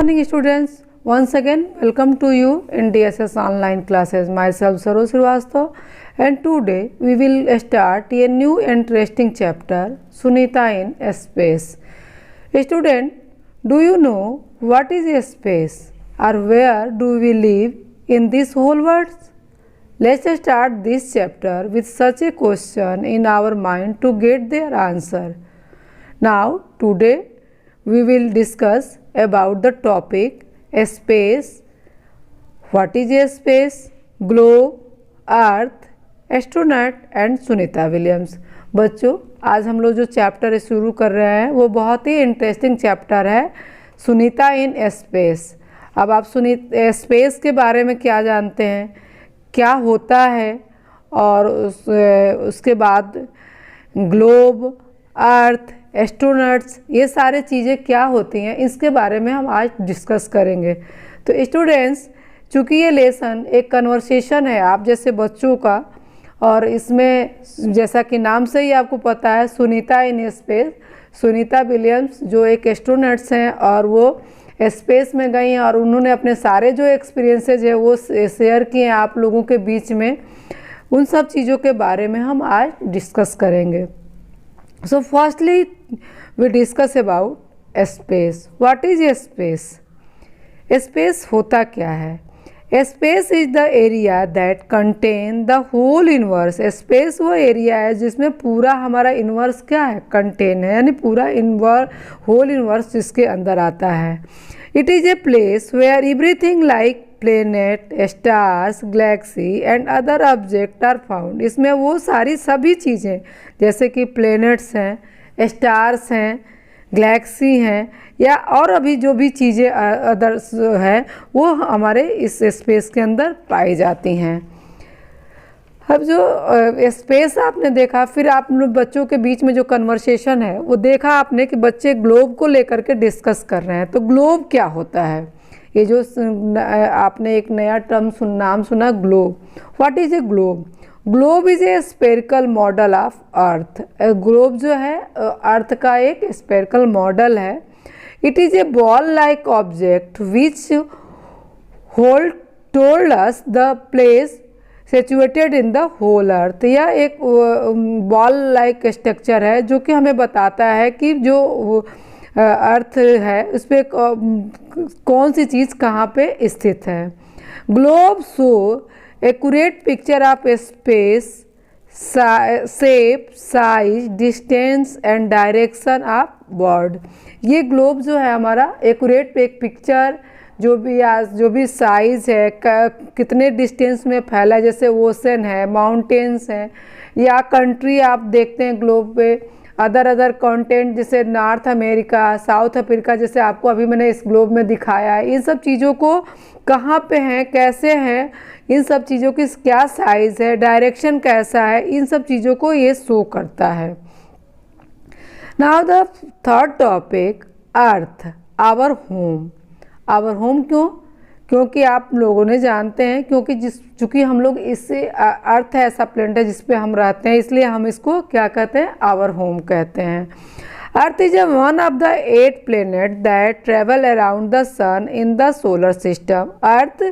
morning students. Once again welcome to you in DSS online classes. Myself Saroj Srivastava, and today we will start a new interesting chapter, Sunita in Space. Student, do you know what is a space or where do we live in this whole world? Let's start this chapter with such a question in our mind to get their answer. Now today we will discuss about the topic space. What is a space? Globe, earth, astronaut and Sunita Williams. बच्चों, आज हम लोग जो chapter शुरू कर रहे हैं वो बहुत ही इंटरेस्टिंग चैप्टर है, सुनीता इन स्पेस। अब आप स्पेस के बारे में क्या जानते हैं, क्या होता है, और उसके बाद ग्लोब, अर्थ, एस्ट्रोनॉट्स, ये सारे चीज़ें क्या होती हैं, इसके बारे में हम आज डिस्कस करेंगे। तो स्टूडेंट्स, चूँकि ये लेसन एक कन्वर्सेशन है आप जैसे बच्चों का, और इसमें जैसा कि नाम से ही आपको पता है Sunita in space, Sunita Williams जो एक एस्ट्रोनॉट्स हैं और वो स्पेस में गई हैं और उन्होंने अपने सारे जो एक्सपीरियंसेज है वो शेयर किए हैं आप लोगों के बीच में। उन सब चीज़ों के बारे में हम आज डिस्कस करेंगे। So firstly we discuss about space. What is a space? Space होता क्या है? Space is the area that contain the whole universe. Space वो एरिया है जिसमें पूरा हमारा यूनिवर्स क्या है, कंटेन है, यानी पूरा होल यूनिवर्स जिसके अंदर आता है। It is a place where everything like planet, stars, galaxy and other objects are found. इसमें वो सारी सभी चीज़ें जैसे कि प्लैनेट्स हैं, स्टार्स हैं, गैलेक्सी हैं, या और अभी जो भी चीज़ें अदर्स हैं वो हमारे इस स्पेस के अंदर पाई जाती हैं। अब जो स्पेस आपने देखा, फिर आप लोग बच्चों के बीच में जो कन्वर्सेशन है वो देखा आपने कि बच्चे ग्लोब को लेकर के डिस्कस कर रहे हैं। तो ग्लोब क्या होता है, ये जो आपने एक नया नाम सुना, globe. What is a globe? Globe is a spherical model of earth. Globe जो है अर्थ का एक स्पेरिकल मॉडल है। It is a ball like object which told us the place situated in the whole earth. यह एक बॉल लाइक स्ट्रक्चर है जो कि हमें बताता है कि जो अर्थ है उस पर कौन सी चीज़ कहाँ पे स्थित है। Globe show accurate picture of space, shape, size, distance and direction of bird. ये ग्लोब जो है हमारा एक्यूरेट एक पिक्चर, जो भी साइज़ है, कितने डिस्टेंस में फैला है, जैसे ओशन है, माउंटेन्स हैं, या कंट्री आप देखते हैं ग्लोब पे, अदर कंटेंट जैसे नॉर्थ अमेरिका, साउथ अफ्रीका, जैसे आपको अभी मैंने इस ग्लोब में दिखाया है। इन सब चीज़ों को कहाँ पे हैं, कैसे हैं, इन सब चीज़ों की क्या साइज़ है, डायरेक्शन कैसा है, इन सब चीज़ों को ये शो करता है। Now the third topic, earth, our home. Our home क्यों? क्योंकि आप लोगों ने जानते हैं, चूँकि हम लोग इससे अर्थ है ऐसा प्लेनेट है जिस पे हम रहते हैं, इसलिए हम इसको क्या कहते हैं, आवर होम कहते हैं। Earth is one of the 8 planet that travel around the sun in the solar system. Earth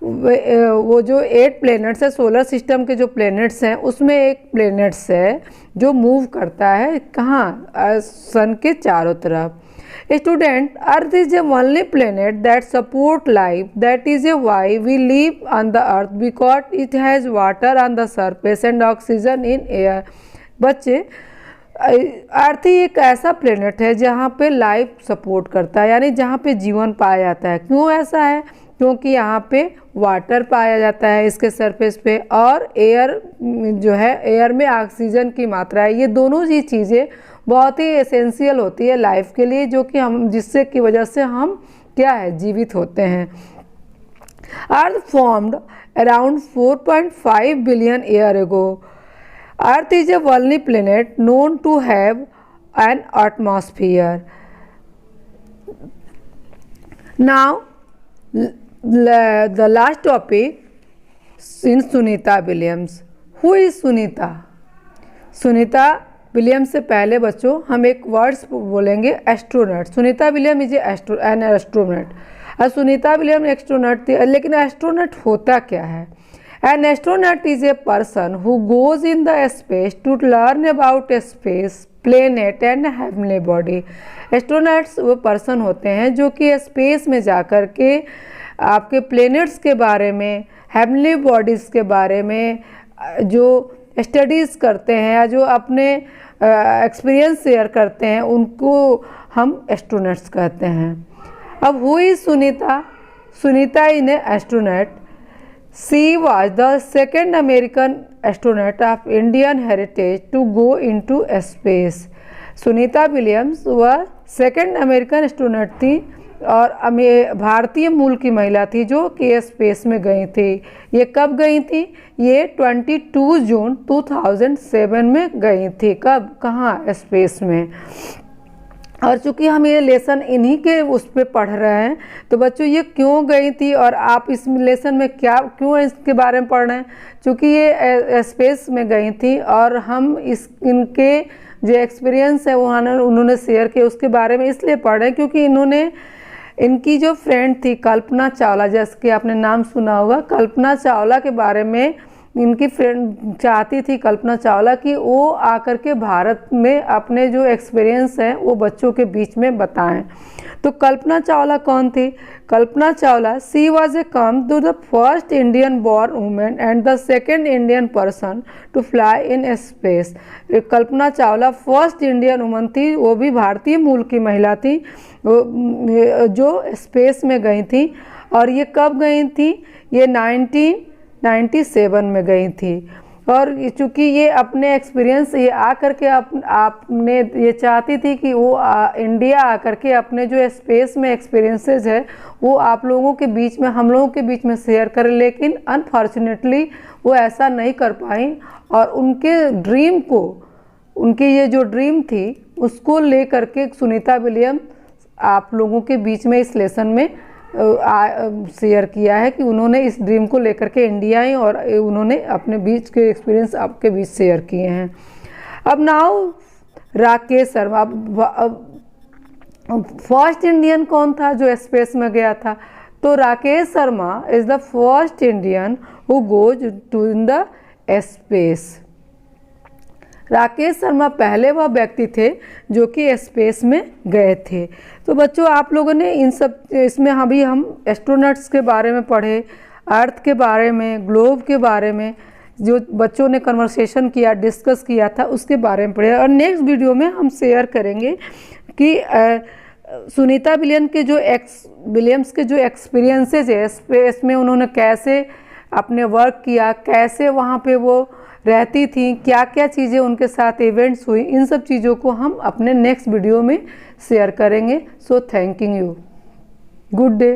वो जो 8 प्लेनेट्स है, सोलर सिस्टम के जो प्लेनेट्स हैं उसमें एक प्लेनेट्स है जो मूव करता है कहाँ, सन के चारों तरफ। Student, Earth is the only planet that support life. That is why we live on the Earth, because it has water on the surface and oxygen in air. बच्चे, अर्थ ही एक ऐसा प्लेनेट है जहाँ पे लाइफ सपोर्ट करता है, यानी जहाँ पे जीवन पाया जाता है। क्यों ऐसा है? क्योंकि यहाँ पे वाटर पाया जाता है इसके सरफेस पे, और एयर जो है, एयर में ऑक्सीजन की मात्रा है। ये दोनों ही चीज़ें बहुत ही एसेंशियल होती है लाइफ के लिए, जो कि हम जिससे की वजह से हम क्या है, जीवित होते हैं। Earth formed around 4.5 billion year ago. Earth is a only planet known to have an atmosphere. Now the last topic in Sunita Williams. Who is Sunita? Sunita William से पहले बच्चों हम एक वर्ड्स बोलेंगे astronaut. Sunita William is an astronaut. और Sunita William astronaut थी, लेकिन astronaut होता क्या है? An astronaut is a person who goes in the space to learn about space, planet and heavenly body. Astronauts वो पर्सन होते हैं जो कि स्पेस में जा कर के आपके प्लेनेट्स के बारे में, हेवनली बॉडीज़ के बारे में जो स्टडीज़ करते हैं या जो अपने एक्सपीरियंस शेयर करते हैं, उनको हम एस्ट्रोनॉट्स कहते हैं। अब who is Sunita? Sunita in a astronaut. She was the second American astronaut of Indian heritage to go into space. Sunita Williams वह सेकेंड अमेरिकन एस्ट्रोनॉट थी और भारतीय मूल की महिला थी जो कि स्पेस में गई थी। ये कब गई थी? ये 22 जून 2007 में गई थी। कब? कहाँ? स्पेस में। और चूँकि हम ये लेसन इन्हीं के उस पर पढ़ रहे हैं, तो बच्चों ये क्यों गई थी और आप इस लेसन में क्यों इसके बारे में पढ़ रहे हैं? चूँकि ये स्पेस में गई थी और हम इनके जो एक्सपीरियंस है उन्होंने शेयर किया, उसके बारे में इसलिए पढ़ रहे हैं क्योंकि इनकी जो फ्रेंड थी कल्पना चावला, जैसे कि आपने नाम सुना होगा, कल्पना चावला के बारे में इनकी फ्रेंड चाहती थी कल्पना चावला कि वो आकर के भारत में अपने जो एक्सपीरियंस है वो बच्चों के बीच में बताएं। तो कल्पना चावला कौन थी? Kalpana Chawla she was a come to the first Indian born women and the second Indian person to fly in space. Kalpana Chawla first Indian woman थी, वो भी भारतीय मूल की महिला थी जो स्पेस में गई थी। और ये कब गई थी? ये 1997 में गई थी। और चूँकि ये अपने एक्सपीरियंस ये आकर के आपने ये चाहती थी कि वो इंडिया आकर के अपने जो स्पेस में एक्सपीरियंसेस है वो आप लोगों के बीच में, हम लोगों के बीच में शेयर करें, लेकिन अनफॉर्चुनेटली वो ऐसा नहीं कर पाई। और उनके ड्रीम को, उनकी ये जो ड्रीम थी उसको ले करके सुनीता विलियम आप लोगों के बीच में इस लेसन में शेयर किया है कि उन्होंने इस ड्रीम को लेकर के इंडिया आई और उन्होंने अपने बीच के एक्सपीरियंस आपके बीच शेयर किए हैं। अब now Rakesh Sharma. First Indian कौन था जो स्पेस में गया था? तो Rakesh Sharma is the first Indian who goes to in the space. Rakesh Sharma पहले वह व्यक्ति थे जो कि स्पेस में गए थे। तो बच्चों आप लोगों ने इसमें अभी हम एस्ट्रोनॉट्स के बारे में पढ़े, अर्थ के बारे में, ग्लोब के बारे में जो बच्चों ने कन्वर्सेशन किया, डिस्कस किया था, उसके बारे में पढ़े। और नेक्स्ट वीडियो में हम शेयर करेंगे कि सुनीता विलियम्स के जो एक्सपीरियंसेस है स्पेस में, उन्होंने कैसे अपने वर्क किया, कैसे वहाँ पे वो रहती थी, क्या क्या चीज़ें उनके साथ इवेंट्स हुई, इन सब चीज़ों को हम अपने नेक्स्ट वीडियो में शेयर करेंगे। सो थैंकिंग यू। Good day.